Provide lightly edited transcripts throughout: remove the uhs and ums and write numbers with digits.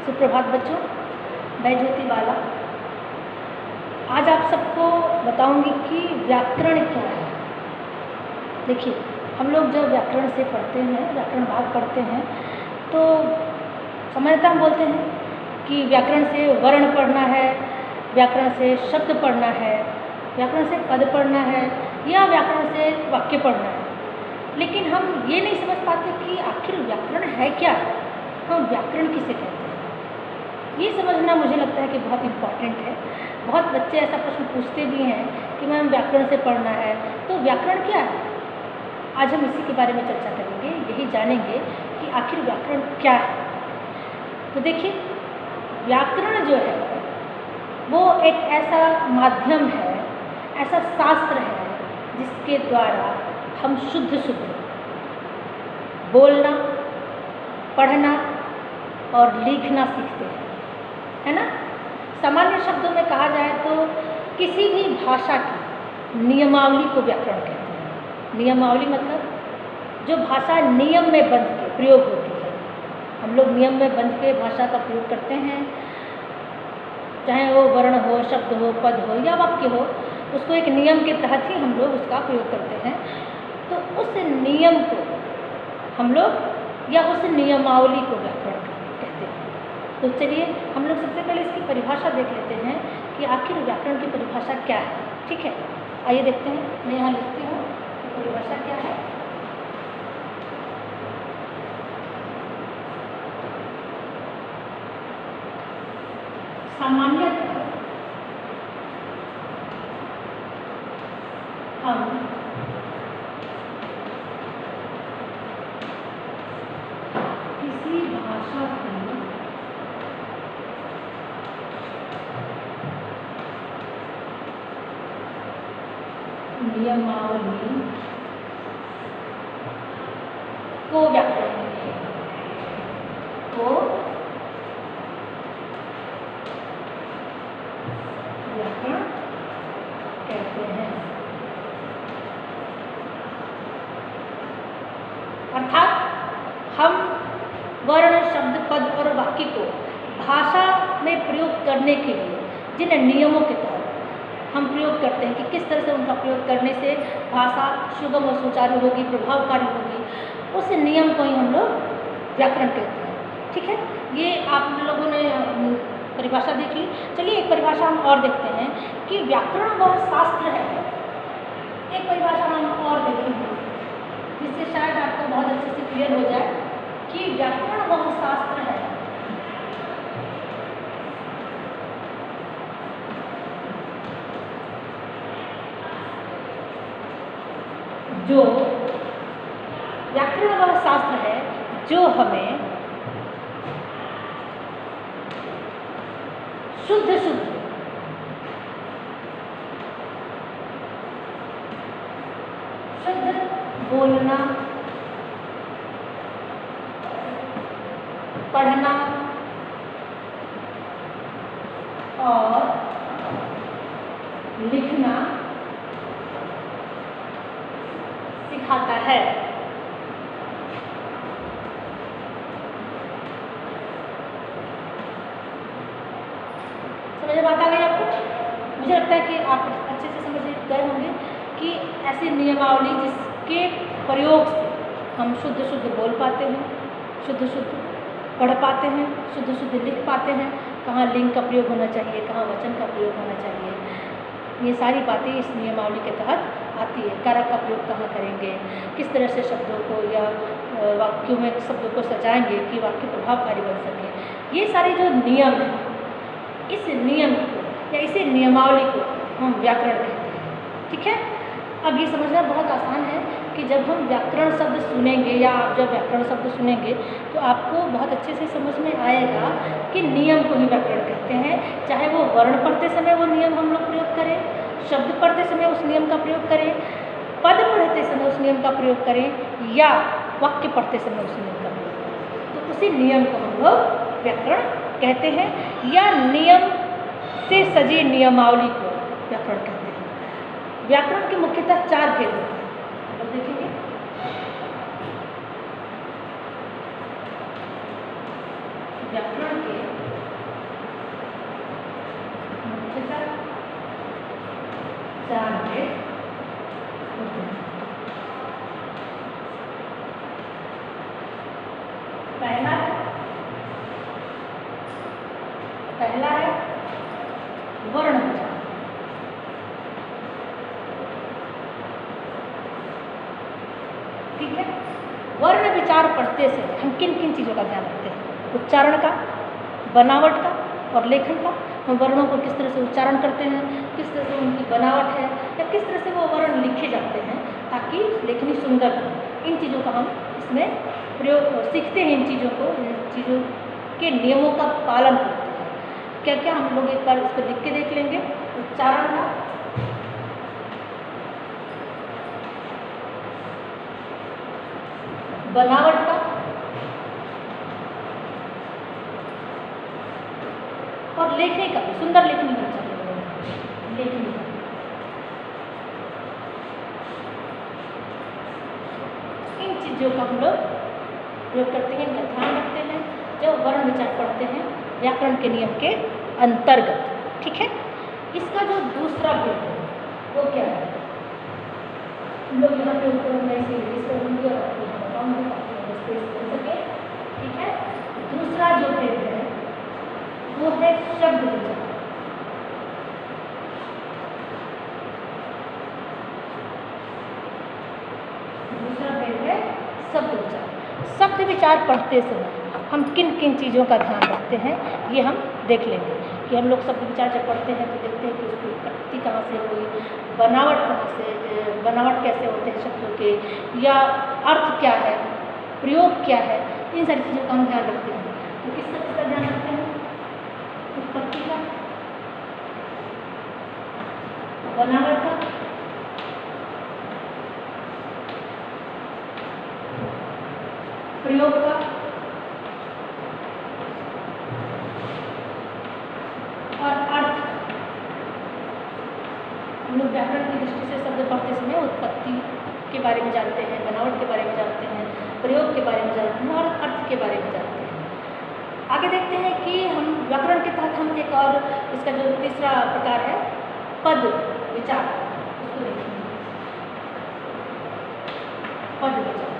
सुप्रभात बच्चों, मैं ज्योति बाला आज आप सबको बताऊंगी कि व्याकरण क्या है। देखिए, हम लोग जब व्याकरण से पढ़ते हैं, व्याकरण भाग पढ़ते हैं, तो सामान्यतः हम बोलते हैं कि व्याकरण से वर्ण पढ़ना है, व्याकरण से शब्द पढ़ना है, व्याकरण से पद पढ़ना है या व्याकरण से वाक्य पढ़ना है। लेकिन हम ये नहीं समझ पाते कि आखिर व्याकरण है क्या, हम व्याकरण किसे कहते हैं। ये समझना मुझे लगता है कि बहुत इम्पॉर्टेंट है। बहुत बच्चे ऐसा प्रश्न पूछते भी हैं कि मैम व्याकरण से पढ़ना है, तो व्याकरण क्या है। आज हम इसी के बारे में चर्चा करेंगे, यही जानेंगे कि आखिर व्याकरण क्या है। तो देखिए, व्याकरण जो है वो एक ऐसा माध्यम है, ऐसा शास्त्र है जिसके द्वारा हम शुद्ध बोलना, पढ़ना और लिखना सीखते हैं, है ना। सामान्य शब्दों में कहा जाए तो किसी भी भाषा की नियमावली को व्याकरण कहते हैं। नियमावली मतलब जो भाषा नियम में बंध के प्रयोग होती है। हम लोग नियम में बंध के भाषा का प्रयोग करते हैं, चाहे वो वर्ण हो, शब्द हो, पद हो या वाक्य हो, उसको एक नियम के तहत ही हम लोग उसका प्रयोग करते हैं। तो उस नियम को हम लोग या उस नियमावली को व्याकरण कहते हैं। तो चलिए हम लोग सबसे पहले इसकी परिभाषा देख लेते हैं कि आखिर व्याकरण की परिभाषा क्या है। ठीक है, आइए देखते हैं। मैं यहाँ लिखती हूँ कि परिभाषा क्या है। सामान्यतः हम किसी भाषा की नियमावली को व्याकरण कहते हैं। को व्याकरण कहते हैं। अर्थात हम वर्ण, शब्द, पद और वाक्य को भाषा में प्रयोग करने के लिए जिन नियमों के तहत हम प्रयोग करते हैं कि किस तरह से उनका प्रयोग करने से भाषा सुगम और सुचारू होगी, प्रभावकारी होगी, उस नियम को ही हम लोग व्याकरण कहते हैं। ठीक है, ये आप लोगों ने परिभाषा देख ली। चलिए एक परिभाषा हम और देखते हैं कि व्याकरण वह शास्त्र है। एक परिभाषा हम और देखेंगे जिससे शायद आपको बहुत अच्छे से क्लियर हो जाए कि व्याकरण वह शास्त्र है जो व्याकरण वह शास्त्र है जो हमें शुद्ध बोलना, पढ़ना और लिखना सिखाता है। समझ में आता गया आपको? मुझे लगता है कि आप अच्छे से समझ गए होंगे कि ऐसी नियमावली जिसके प्रयोग से हम शुद्ध बोल पाते हैं, शुद्ध पढ़ पाते हैं, शुद्ध लिख पाते हैं, कहाँ लिंग का प्रयोग होना चाहिए, कहाँ वचन का प्रयोग होना चाहिए, ये सारी बातें इस नियमावली के तहत आती है। कारक का प्रयोग कहाँ करेंगे, किस तरह से शब्दों को या वाक्यों में शब्दों को सजाएंगे कि वाक्य प्रभावकारी बन सके। ये सारे जो नियम हैं, इस नियम को या इसी नियमावली को हम व्याकरण कहते हैं। ठीक है, अब ये समझना बहुत आसान है कि जब हम व्याकरण शब्द सुनेंगे या आप जब व्याकरण शब्द सुनेंगे तो आपको बहुत अच्छे से समझ में आएगा कि नियम को ही व्याकरण कहते हैं। चाहे वो वर्ण पढ़ते समय वो नियम हम लोग प्रयोग करें, शब्द पढ़ते समय उस नियम का प्रयोग करें, पद पढ़ते समय उस नियम का प्रयोग करें या वाक्य पढ़ते समय उस नियम का प्रयोग करें, तो उसी नियम को हम लोग व्याकरण कहते हैं या नियम से सजी नियमावली को व्याकरण कहते हैं। व्याकरण के मुख्यतः 4 भेद होते हैं। अब देखेंगे, व्याकरण के मुख्यतः 4 भेद होते हैं। पहला है वर्ण विचार। ठीक है, वर्ण विचार पढ़ते से हम किन किन चीज़ों का ध्यान रखते हैं? उच्चारण का, बनावट का और लेखन का। हम वर्णों को किस तरह से उच्चारण करते हैं, किस तरह से उनकी बनावट है, या किस तरह से वो वर्ण लिखे जाते हैं ताकि लेखनी सुंदर हो। इन चीज़ों का हम इसमें प्रयोग सीखते हैं। इन चीज़ों के नियमों का पालन करते हैं। क्या क्या हम लोग एक बार इस पर लिख के देख लेंगे। उच्चारण का, बनावट का और लेखनी का भी। सुंदर लेखनी होनी चाहिए। लेखनी का इन चीज़ों का हम लोग प्रयोग करते हैं, इनका ध्यान रखते हैं जब वर्ण विचार पढ़ते हैं व्याकरण के नियम के अंतर्गत। ठीक है, इसका जो दूसरा भेद है वो क्या है? हम लोग यहाँ पे ऊपर मैं इसे इंग्लिश करूँगी और आपको बताऊँगी ताकि हम स्पेस दे सके। ठीक है, दूसरा जो भेद है वो है शब्द विचार। दूसरा भेद है शब्द विचार। शब्द विचार पढ़ते समय हम किन किन चीज़ों का ध्यान रखते हैं ये हम देख लेंगे कि हम लोग शब्द विचार जब पढ़ते हैं तो देखते हैं कि उसकी उत्पत्ति कहाँ से हुई, बनावट कहाँ से, बनावट कैसे होते हैं शब्दों के, या अर्थ क्या है, प्रयोग क्या है। इन सारी चीज़ों का हम ध्यान रखते हैं। तो किस तरह का ध्यान रखते हैं? उत्पत्ति का, बनावट का, प्रयोग का और अर्थ। हम लोग व्याकरण की दृष्टि से शब्द पढ़ते समय उत्पत्ति के बारे में जानते हैं, बनावट के बारे में जानते हैं, प्रयोग के बारे में जानते हैं और अर्थ के बारे में जानते हैं। आगे देखते हैं कि हम व्याकरण के तहत हम एक और इसका जो तीसरा प्रकार है पद विचार, उसको देखेंगे। पद विचार,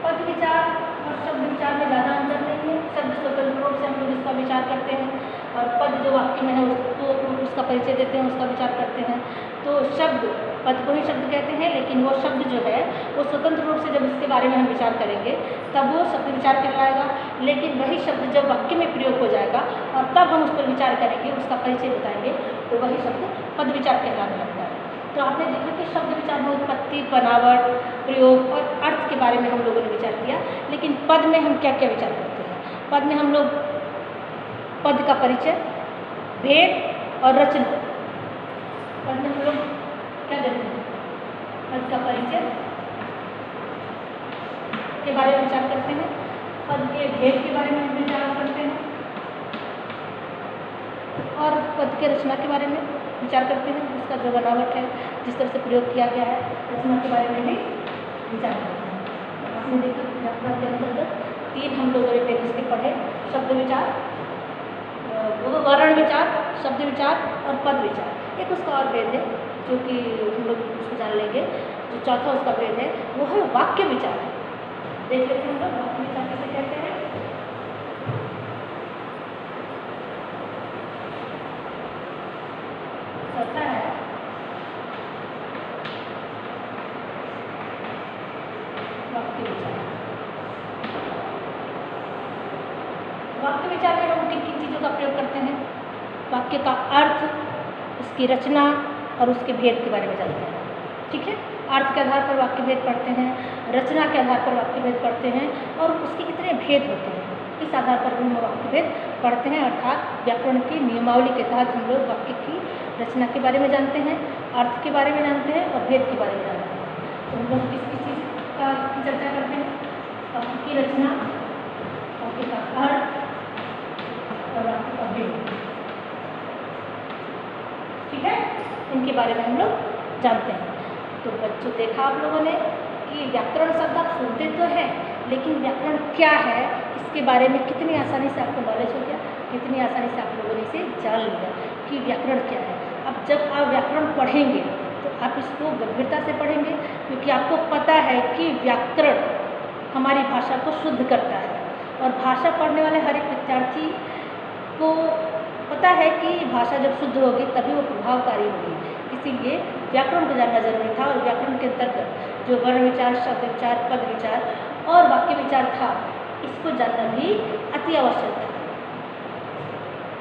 पद विचार और शब्द विचार में ज़्यादा अंतर नहीं है। शब्द स्वतंत्र रूप से हम लोग इसका विचार करते हैं और पद जो वाक्य में है उसको उसका परिचय देते हैं, उसका विचार करते हैं। तो शब्द, पद को ही शब्द कहते हैं, लेकिन वो शब्द जो है वो स्वतंत्र रूप से जब इसके बारे में हम विचार करेंगे तब वो शब्द विचार कहलाएगा। लेकिन वही शब्द जब वाक्य में प्रयोग हो जाएगा और तब हम उस पर विचार करेंगे, उसका परिचय बताएंगे, तो वही शब्द पद विचार कहलाने लगता है। तो आपने देखा कि शब्द विचार में उत्पत्ति, बनावट, प्रयोग और अर्थ के बारे में हम लोगों ने विचार किया। लेकिन पद में हम क्या क्या विचार करते हैं? पद में हम लोग पद का परिचय, भेद और रचना। पद में हम लोग क्या करते हैं? पद का परिचय के बारे में विचार करते हैं, पद के भेद के बारे में विचार करते हैं और पद के रचना के बारे में विचार करते हैं। उसका जो बनावट है, जिस तरह से प्रयोग किया गया है, रचना के बारे में भी विचार करते हैं। आपने देखा व्याकरण के अंतर्गत 3 हम लोगों ने भेद इसके पढ़े, शब्द विचार, वर्ण विचार, शब्द विचार और पद विचार। एक उसका और भेद है जो कि हम लोग उसको जान लेंगे। जो चौथा उसका भेद है वो है वाक्य विचार। देख लेते हैं हम लोग वाक्य विचार कैसे कहते हैं। चौथा है वाक्य विचार। वाक्य विचार में हम किन किन चीज़ों का प्रयोग करते हैं? वाक्य का अर्थ, उसकी रचना और उसके भेद के बारे में जानते हैं। ठीक है, अर्थ के आधार पर वाक्य भेद पढ़ते हैं, रचना के आधार पर वाक्य भेद पढ़ते हैं और उसके कितने भेद होते हैं इस आधार पर भी हम वाक्य भेद पढ़ते हैं। अर्थात व्याकरण की नियमावली के तहत हम लोग वाक्य की रचना के बारे में जानते हैं, अर्थ के बारे में जानते हैं और भेद के बारे में जानते हैं। तो हम लोग किस किस चीज़ का चर्चा करते हैं? वाक्य की रचना, वाक्य का अर्थ और वाक्य का भेद। ठीक है, इनके बारे में हम लोग जानते हैं। तो बच्चों, देखा आप लोगों ने कि व्याकरण शब्द आप सुनते तो हैं, लेकिन व्याकरण क्या है इसके बारे में कितनी आसानी से आपको नॉलेज हो गया, कितनी आसानी से आप लोगों ने इसे जान लिया कि व्याकरण क्या है। अब जब आप व्याकरण पढ़ेंगे तो आप इसको गंभीरता से पढ़ेंगे, क्योंकि आपको पता है कि व्याकरण हमारी भाषा को शुद्ध करता है, और भाषा पढ़ने वाले हर एक विद्यार्थी को पता है कि भाषा जब शुद्ध होगी तभी वो प्रभावकारी होगी। इसीलिए व्याकरण को जानना जरूरी था, और व्याकरण के अंतर्गत जो वर्ण विचार, शब्द विचार, पद विचार और वाक्य विचार था, इसको जानना भी अति आवश्यक था।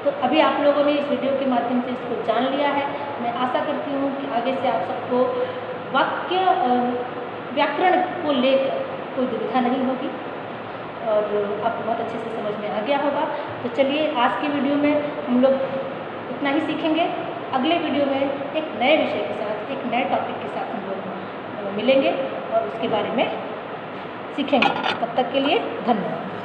तो अभी आप लोगों ने इस वीडियो के माध्यम से इसको जान लिया है। मैं आशा करती हूँ कि आगे से आप सबको व्याकरण को लेकर कोई दुविधा नहीं होगी और आपको बहुत अच्छे से समझ में आ गया होगा। तो चलिए, आज की वीडियो में हम लोग इतना ही सीखेंगे। अगले वीडियो में एक नए विषय के साथ, एक नए टॉपिक के साथ हम लोग मिलेंगे और उसके बारे में सीखेंगे। तब तक के लिए धन्यवाद।